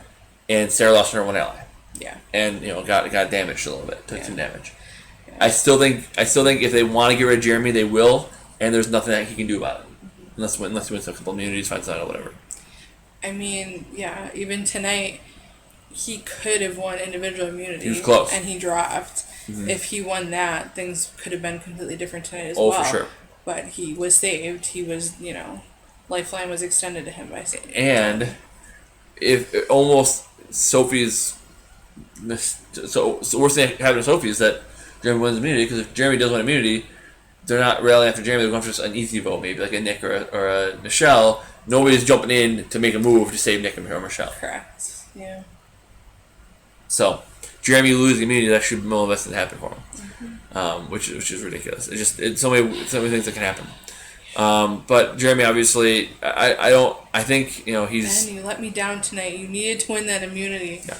A: And Sarah lost her one ally.
B: Yeah.
A: And got damaged a little bit, took some damage.
B: Yeah.
A: I still think if they want to get rid of Jeremy, they will. And there's nothing that he can do about it. Unless he wins a couple immunities, finds out, or whatever.
B: I mean, yeah, even tonight, he could have won individual immunity.
A: He was close.
B: And he dropped. Mm-hmm. If he won that, things could have been completely different tonight as well.
A: Oh, for sure.
B: But he was saved. He was, lifeline was extended to him by saving.
A: And if almost Sophie's... So the worst thing happening to Sophie is that Jeremy wins immunity, because if Jeremy does win immunity... They're not railing after Jeremy. They're going for just an easy vote, maybe like a Nick or a Michelle. Nobody's jumping in to make a move to save Nick or Michelle.
B: Correct. Yeah.
A: So, Jeremy losing immunity is actually one of the best that happened for him, which is ridiculous. It's so many things that can happen. But Jeremy, obviously, I think he's.
B: Ben, you let me down tonight. You needed to win that immunity.
A: Yeah.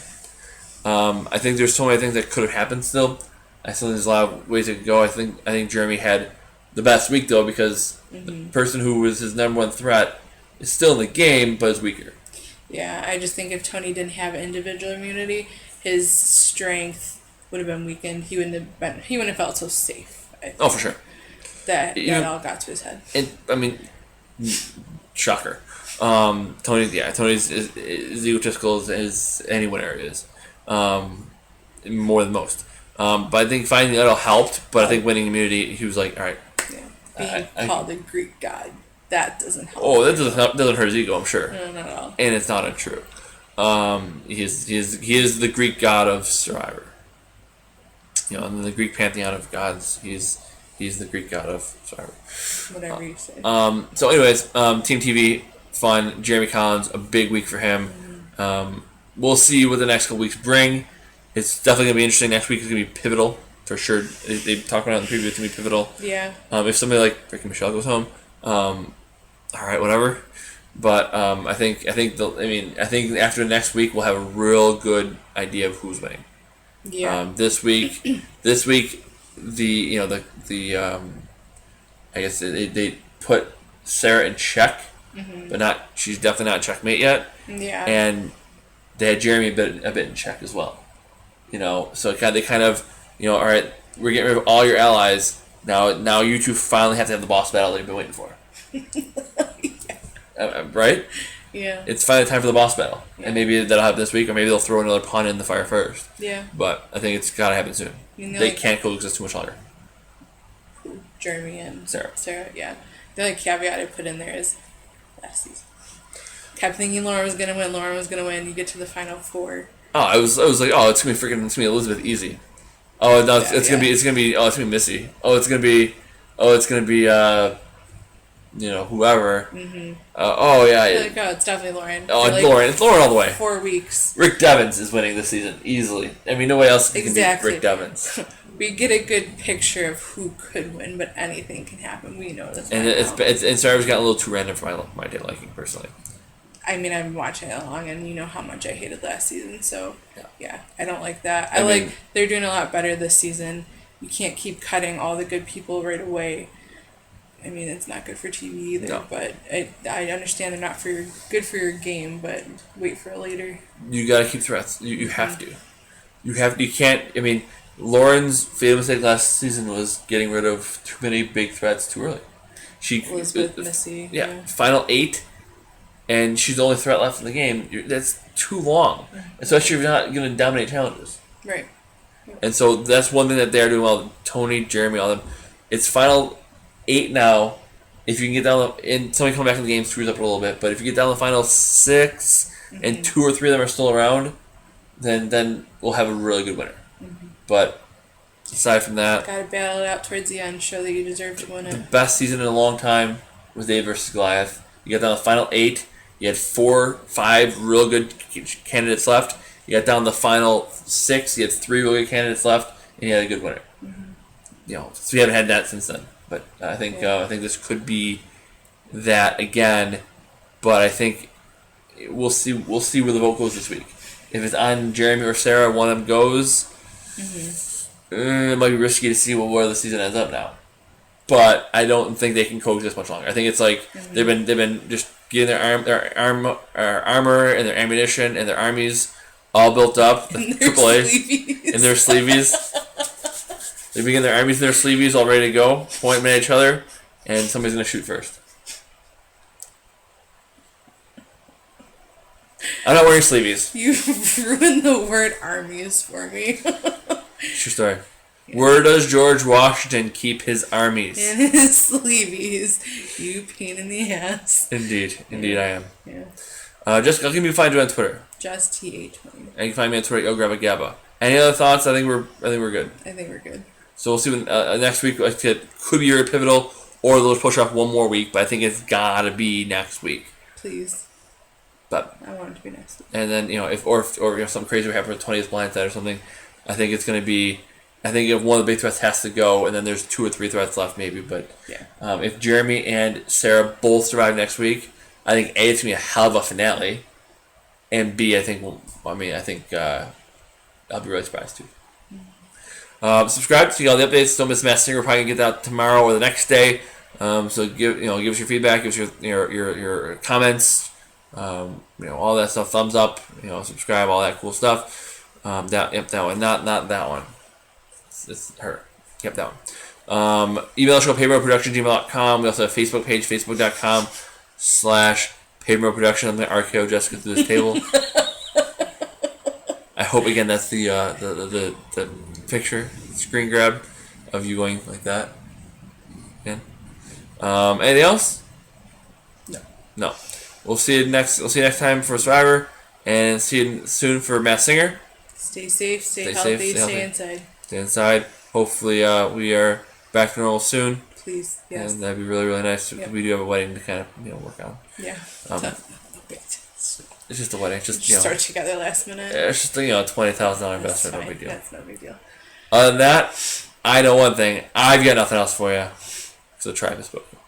A: I think there's so many things that could have happened still. I still think there's a lot of ways it could go. I think Jeremy had the best week though because the person who was his number one threat is still in the game but is weaker.
B: Yeah, I just think if Tony didn't have individual immunity, his strength would have been weakened. He wouldn't have felt so safe.
A: Oh, for sure.
B: That all got to his head.
A: Shocker. Tony's as egotistical as anyone ever is. More than most. But I think finding the idol helped. But I think winning immunity, he was like, all right.
B: Yeah. Being called a Greek god that doesn't help.
A: Oh, that doesn't hurt his ego, I'm sure.
B: No, not at all.
A: And it's not untrue. He is the Greek god of Survivor. You know, in the Greek pantheon of gods, he's the Greek god of Survivor.
B: Whatever you say.
A: So anyways, Team TV, fun. Jeremy Collins, a big week for him. We'll see what the next couple weeks bring. It's definitely going to be interesting. Next week is going to be pivotal, for sure. They talked about it in the preview, it's going to be pivotal.
B: Yeah.
A: If somebody like Ricky Michelle goes home, all right, whatever. But I think after next week we'll have a real good idea of who's winning.
B: Yeah.
A: This week, the I guess they put Sarah in check, but she's definitely not checkmate yet.
B: Yeah.
A: And they had Jeremy a bit in check as well. You know, so they kind of, all right, we're getting rid of all your allies. Now you two finally have to have the boss battle that you've been waiting for. Right?
B: Yeah.
A: It's finally time for the boss battle. Yeah. And maybe that'll happen this week, or maybe they'll throw another pawn in the fire first.
B: Yeah.
A: But I think it's got to happen soon. They can't coexist too much longer.
B: Jeremy and
A: Sarah,
B: yeah. The only caveat I put in there is last season. Kept thinking Lauren was gonna win. You get to the final four.
A: Oh, I was like, oh, it's gonna be Elizabeth Easy. Oh no, it's gonna be Missy. It's gonna be whoever.
B: Mm-hmm.
A: Oh yeah.
B: Like, it's definitely Lauren.
A: Oh, it's Lauren. It's Lauren all the way.
B: 4 weeks.
A: Rick Devens is winning this season easily. I mean, nobody else can beat Rick Devens.
B: We get a good picture of who could win, but anything can happen. We know this.
A: And Survivor's gotten a little too random for my liking personally.
B: I mean, I've been watching it long, and you know how much I hated last season. So yeah I don't like that. I mean, they're doing a lot better this season. You can't keep cutting all the good people right away. I mean, it's not good for TV either. No. But I understand they're not good for your game, but wait for it later.
A: You gotta keep threats. You have to. You can't. I mean, Lauren's fatal mistake last season was getting rid of too many big threats too early.
B: Elizabeth, Missy.
A: Yeah, final 8, and she's the only threat left in the game. That's too long, especially if you're not going to dominate challenges.
B: Right.
A: And so that's one thing that they're doing well. Tony, Jeremy, all them. It's final 8 now. If you can get down, and somebody come back in the game screws up a little bit, but if you get down to the final 6, and 2 or 3 of them are still around, then we'll have a really good winner. But aside from that,
B: gotta battle it out towards the end. Show that you deserve to win it.
A: The best season in a long time was David versus Goliath. You got down to the final 8. You had 4, 5 real good candidates left. You got down to the final 6. You had 3 real good candidates left, and you had a good winner. So we haven't had that since then. But I think this could be that again. But I think we'll see where the vote goes this week. If it's on Jeremy or Sarah, one of them goes. It might be risky to see where the season ends up now, but I don't think they can coexist much longer. I think it's like they've been just getting their armor and their ammunition and their armies all built up. The AAA and their sleeveys. They're getting their armies and their sleeveys all ready to go, point them at each other, and somebody's gonna shoot first. I'm not wearing sleeveys.
B: You ruined the word armies for me.
A: True story. Yeah. Where does George Washington keep his armies?
B: In his sleeveys. You pain in the ass.
A: Indeed I am.
B: Yeah.
A: Jessica, how can you find you on Twitter?
B: Just TH20.
A: And you can find me on Twitter. Gabba. Any other thoughts? I think we're good.
B: I think we're good.
A: So we'll see when next week. It could be your pivotal, or they'll push off one more week. But I think it's gotta be next week.
B: Please.
A: But
B: I want it to be next week.
A: And then if something crazy would happen for the 20th blindside or something, I think it's gonna be. I think if one of the big threats has to go, and then there's 2 or 3 threats left, maybe. But if Jeremy and Sarah both survive next week, I think A, it's gonna be a hell of a finale, and B, I think I'll be really surprised too. Subscribe to see all the updates. Don't miss Masked Singer. We're probably gonna get that tomorrow or the next day. So give us your feedback, give us your comments, all that stuff. Thumbs up, subscribe, all that cool stuff. That one, not that one. It's her. Yep, that one. Email the show, paperproduction@gmail.com. We also have a Facebook page, facebook.com/paperproduction. I'm going to RKO Jessica through this table. I hope again that's the picture, screen grab of you going like that. Again. Anything else? No. We'll see you next time for Survivor, and see you soon for Masked Singer.
B: Stay safe, stay
A: stay
B: healthy,
A: healthy.
B: stay inside.
A: Stay inside. Hopefully, we are back to normal soon.
B: Please, yes.
A: And that'd be really, really nice.
B: Yep.
A: We do have a wedding to kind of work on.
B: Yeah.
A: It's just a wedding. Just
B: start together last minute.
A: It's just $20,000 investment. No big deal.
B: That's no big deal.
A: Other than that, I know one thing. I've got nothing else for you. So the tribe is spoken.